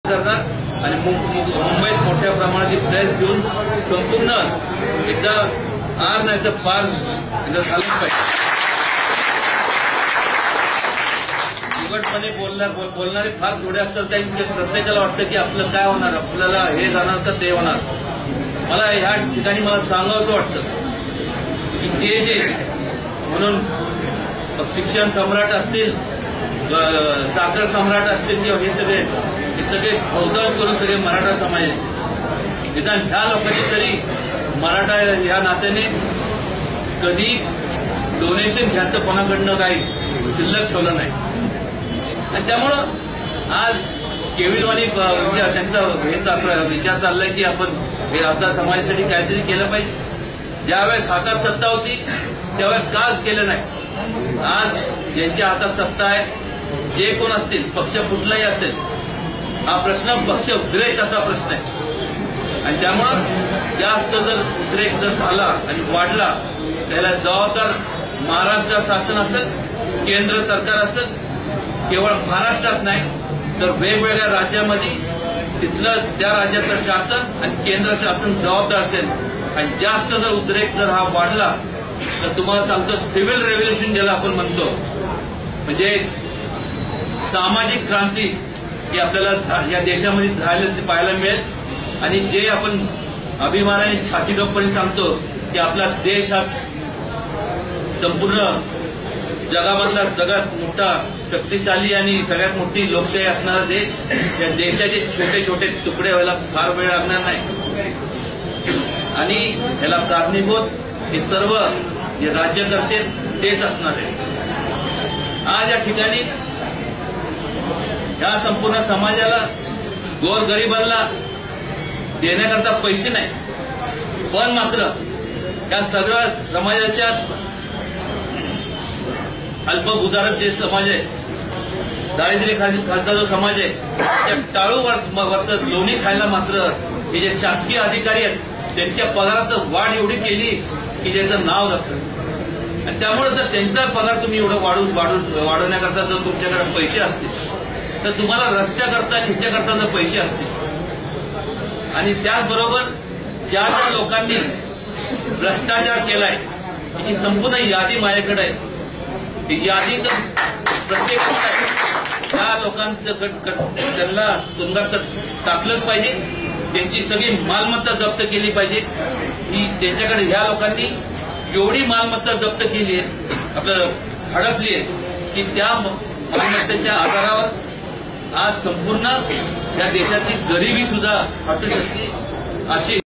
करणार आणि मुंबईत मोठ्या प्रमाणात प्रेस घेऊन संपूर्ण एकदा आर नाही तर पार एकदा झालंच पाहिजे. उघडपणे बोलणारे फार थोडे असतात. त्या प्रत्येकाला वाटतं की आपलं काय होणार, आपल्याला हे जाणार तर ते होणार. मला ह्या ठिकाणी मला सांगावंसं वाटतं की जे म्हणून शिक्षण सम्राट असतील, साखर सम्राट असतील किंवा हे सगळे बहुतांश करून सगळे मराठा समाज आहेत. निदान ह्या लोकांनी तरी मराठा या नात्याने कधी डोनेशन घ्यायचं कोणाकडनं काही शिल्लक ठेवलं नाही. आणि त्यामुळं आज केविलवाणी त्यांचा विचार चाललाय की आपण हे आता समाजासाठी काहीतरी केलं पाहिजे. ज्यावेळेस हातात सत्ता होती त्यावेळेस काच केलं नाही. आज ज्यांच्या हातात सत्ता आहे, जे कोण असतील, पक्ष कुठलाही असेल, हा प्रश्न पक्ष उद्रेक असा प्रश्न आहे. आणि त्यामुळं जास्त जर उद्रेक जर झाला आणि वाढला त्याला जबाबदार महाराष्ट्र शासन असेल, केंद्र सरकार असेल. केवळ महाराष्ट्रात नाही तर वेगवेगळ्या राज्यामध्ये तिथलं त्या राज्याचं शासन आणि केंद्र शासन जबाबदार असेल. आणि जास्त जर उद्रेक जर हा वाढला तर तुम्हाला सांगतो सिव्हिल रेव्होल्युशन ज्याला आपण म्हणतो, म्हणजे सामाजिक क्रांती ही आपल्याला या देशामध्ये झालेली पाहायला मिळेल. आणि जे आपण अभिमानाने छाती डोकपणे सांगतो की आपला देश हा संपूर्ण जगामधला सगळ्यात मोठा शक्तिशाली आणि सगळ्यात मोठी लोकशाही असणारा देश, या देशाचे छोटे छोटे तुकडे व्हायला फार वेळ लागणार नाही. आणि याला कारणीभूत हे सर्व जे राज्यकर्ते तेच असणार आहे. आज या ठिकाणी या संपूर्ण समाजाला, गोरगरिबांना देण्याकरता पैसे नाही, पण मात्र या सगळ्या समाजाच्या अल्पभूधारक जे समाज आहे, दारिद्र्य खालचा जो समाज आहे, त्या टाळू वरच लोणी खायला मात्र हे जे शासकीय अधिकारी आहेत त्यांच्या पगारात वाढ एवढी केली की ज्याचं नाव नसतं. आणि त्यामुळे जर त्यांचा पगार तुम्ही एवढं वाढवण्याकरता जर तुमच्याकडे पैसे असतील तर तुम्हाला रस्त्याकरता ह्याच्याकरता जर पैसे असतील, आणि त्याचबरोबर ज्या ज्या लोकांनी भ्रष्टाचार केलाय ही संपूर्ण यादी माझ्याकडे आहे. ही यादी तर प्रत्येक त्या लोकांचं त्यांना तुरुंगात टाकलंच पाहिजे. त्यांची सगळी मालमत्ता जप्त केली पाहिजे. ही त्यांच्याकडे ह्या लोकांनी एवढी मालमत्ता जप्त केली आहे, आपल्याला हडपली आहे की त्या मालमत्तेच्या आधारावर आज संपूर्ण या देशातली गरिबी सुद्धा हटू शकते. अशी